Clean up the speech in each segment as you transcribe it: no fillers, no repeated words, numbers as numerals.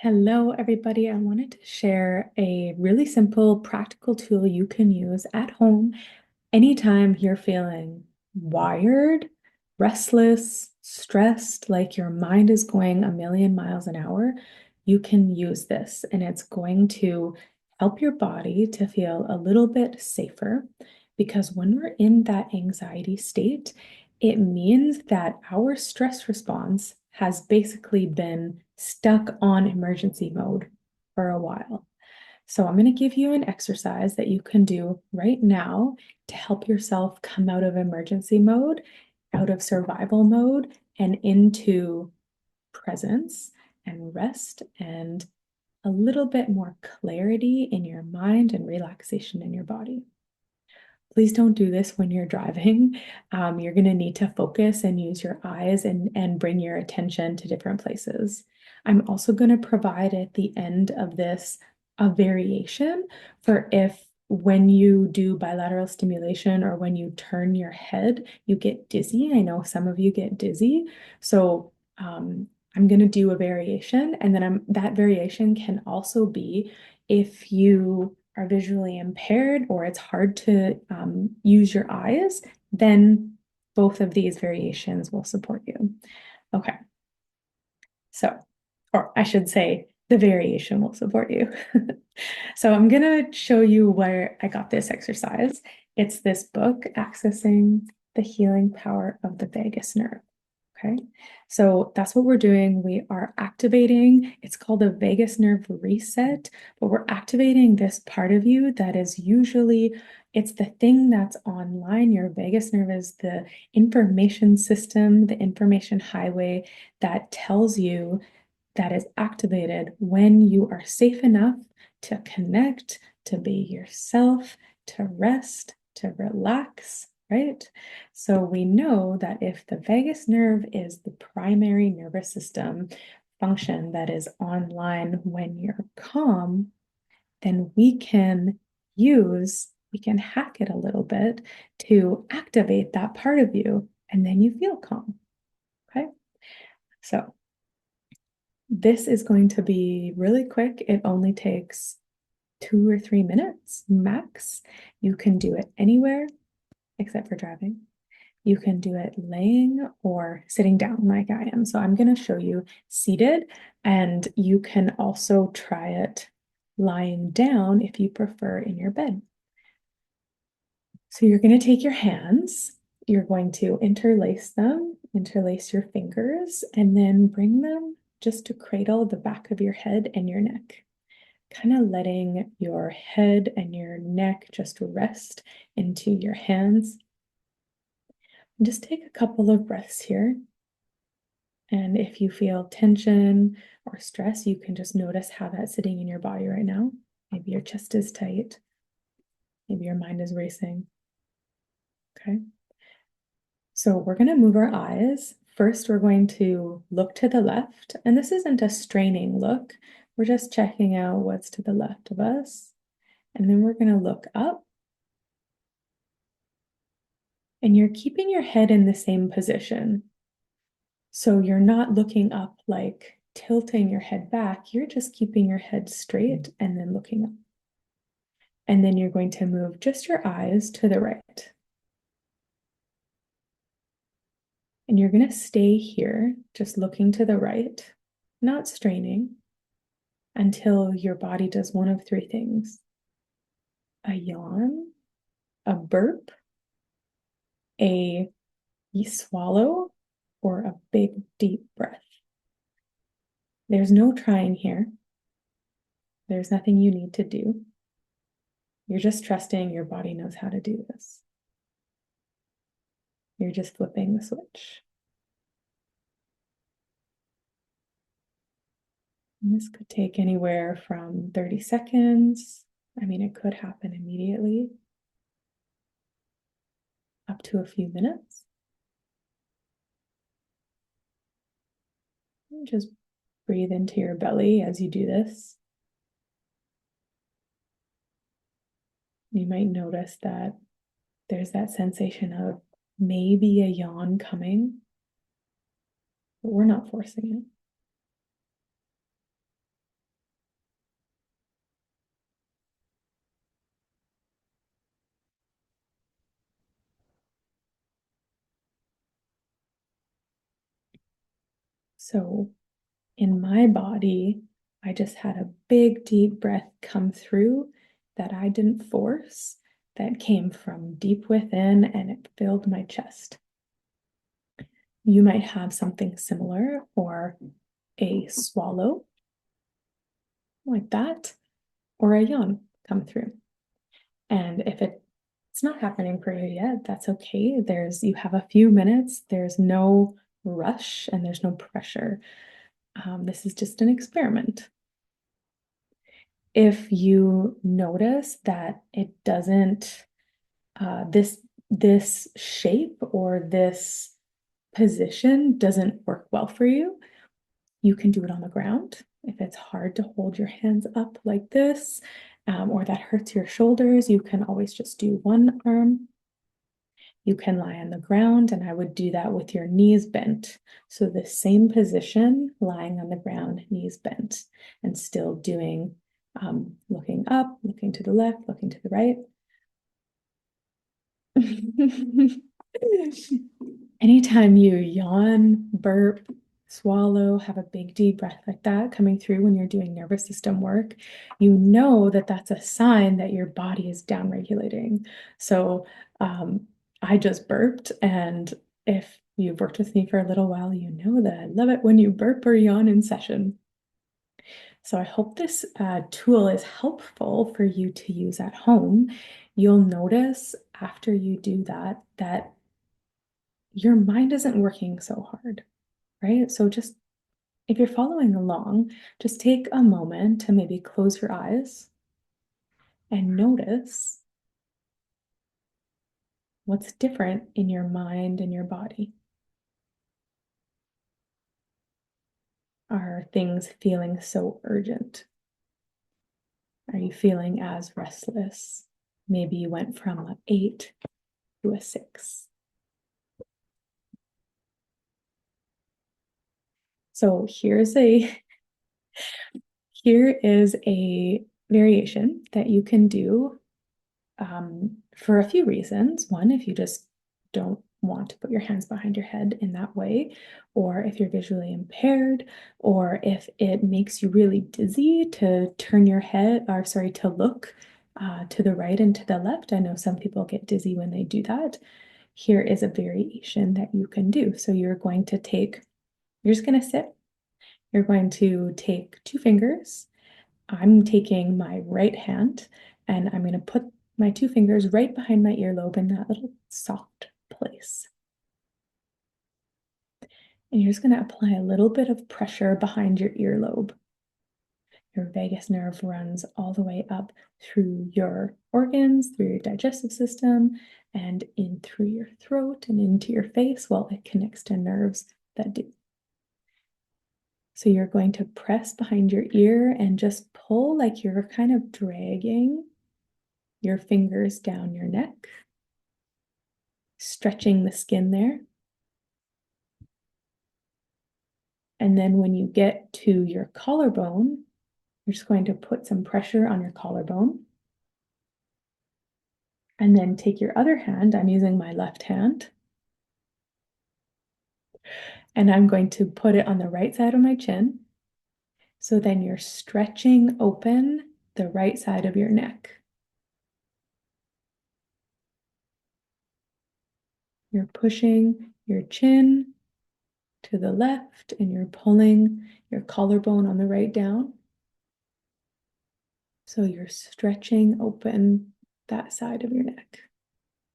Hello, everybody. I wanted to share a really simple, practical tool you can use at home anytime you're feeling wired, restless, stressed, like your mind is going a million miles an hour. You can use this, and it's going to help your body to feel a little bit safer because when we're in that anxiety state, it means that our stress response has basically been stuck on emergency mode for a while. So I'm going to give you an exercise that you can do right now to help yourself come out of emergency mode, out of survival mode, and into presence and rest and a little bit more clarity in your mind and relaxation in your body. Please don't do this when you're driving. You're going to need to focus and use your eyes and bring your attention to different places. I'm also going to provide at the end of this a variation for if when you do bilateral stimulation or when you turn your head, you get dizzy. I know some of you get dizzy. So I'm going to do a variation, and then that variation can also be if you are visually impaired or it's hard to use your eyes, then both of these variations will support you. Okay, so, or I should say, the variation will support you. So I'm going to show you where I got this exercise. It's this book, Accessing the Healing Power of the Vagus Nerve. Okay, so that's what we're doing. We are activating, it's called a vagus nerve reset, but we're activating this part of you that is usually, it's the thing that's online. Your vagus nerve is the information system, the information highway that tells you that is activated when you are safe enough to connect, to be yourself, to rest, to relax, right? So we know that if the vagus nerve is the primary nervous system function that is online when you're calm, then we can hack it a little bit to activate that part of you, and then you feel calm. Okay. So this is going to be really quick. It only takes 2 or 3 minutes max. You can do it anywhere except for driving. You can do it laying or sitting down like I am. So I'm going to show you seated, and you can also try it lying down if you prefer in your bed. So you're going to take your hands, you're going to interlace them, interlace your fingers, and then bring them just to cradle the back of your head and your neck. Kind of letting your head and your neck just rest into your hands. And just take a couple of breaths here. And if you feel tension or stress, you can just notice how that's sitting in your body right now. Maybe your chest is tight. Maybe your mind is racing. Okay. So we're going to move our eyes. First, we're going to look to the left. And this isn't a straining look. We're just checking out what's to the left of us. And then we're going to look up. And you're keeping your head in the same position. So you're not looking up like tilting your head back. You're just keeping your head straight and then looking up. And then you're going to move just your eyes to the right. And you're going to stay here, just looking to the right, not straining, until your body does one of three things: a yawn, a burp, a swallow, or a big deep breath. There's no trying here. There's nothing you need to do. You're just trusting your body knows how to do this. You're just flipping the switch. And this could take anywhere from 30 seconds. I mean, it could happen immediately, up to a few minutes. And just breathe into your belly as you do this. You might notice that there's that sensation of maybe a yawn coming, but we're not forcing it. So in my body, I just had a big, deep breath come through that I didn't force, that came from deep within and it filled my chest. You might have something similar, or a swallow like that, or a yawn come through. And if it's not happening for you yet, that's okay. You have a few minutes, there's no rush and there's no pressure. This is just an experiment. If you notice that it doesn't, this shape or this position doesn't work well for you, you can do it on the ground. If it's hard to hold your hands up like this, or that hurts your shoulders, you can always just do one arm. You can lie on the ground, and I would do that with your knees bent. So the same position, lying on the ground, knees bent, and still doing, looking up, looking to the left, looking to the right. Anytime you yawn, burp, swallow, have a big deep breath like that coming through when you're doing nervous system work, you know that that's a sign that your body is downregulating. So I just burped, and if you've worked with me for a little while, you know that I love it when you burp or yawn in session. So I hope this tool is helpful for you to use at home. You'll notice after you do that, that your mind isn't working so hard, right? So just if you're following along, just take a moment to maybe close your eyes and notice what's different in your mind and your body. Are things feeling so urgent? Are you feeling as restless? Maybe you went from an 8 to a 6. So here is a variation that you can do for a few reasons. One, if you just don't want to put your hands behind your head in that way, or if you're visually impaired, or if it makes you really dizzy to turn your head, or sorry, to look to the right and to the left. I know some people get dizzy when they do that. Here is a variation that you can do. So you're just going to sit. You're going to take 2 fingers. I'm taking my right hand and I'm going to put my 2 fingers right behind my earlobe in that little soft place. And you're just going to apply a little bit of pressure behind your earlobe. Your vagus nerve runs all the way up through your organs, through your digestive system, and in through your throat and into your face. Well, it connects to nerves that do. So you're going to press behind your ear and just pull like you're kind of dragging your fingers down your neck, stretching the skin there. And then when you get to your collarbone, you're just going to put some pressure on your collarbone. And then take your other hand, I'm using my left hand, and I'm going to put it on the right side of my chin. So then you're stretching open the right side of your neck. You're pushing your chin to the left and you're pulling your collarbone on the right down. So you're stretching open that side of your neck.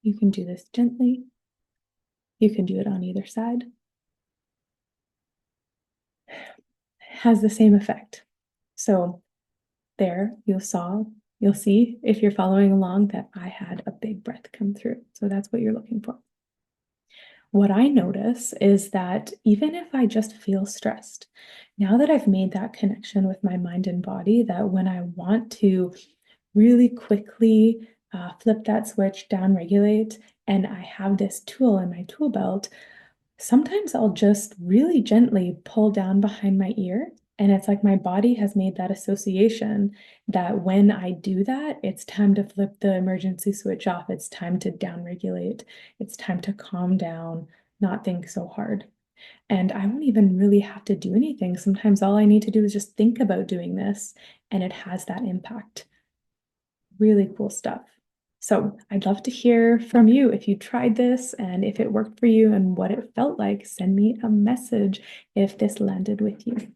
You can do this gently. You can do it on either side. It has the same effect. So there you'll see if you're following along that I had a big breath come through. So that's what you're looking for. What I notice is that even if I just feel stressed, now that I've made that connection with my mind and body, that when I want to really quickly flip that switch, down regulate, and I have this tool in my tool belt, sometimes I'll just really gently pull down behind my ear. And it's like my body has made that association that when I do that, it's time to flip the emergency switch off. It's time to down regulate. It's time to calm down, not think so hard. And I won't even really have to do anything. Sometimes all I need to do is just think about doing this, and it has that impact. Really cool stuff. So I'd love to hear from you if you tried this and if it worked for you and what it felt like. Send me a message if this landed with you.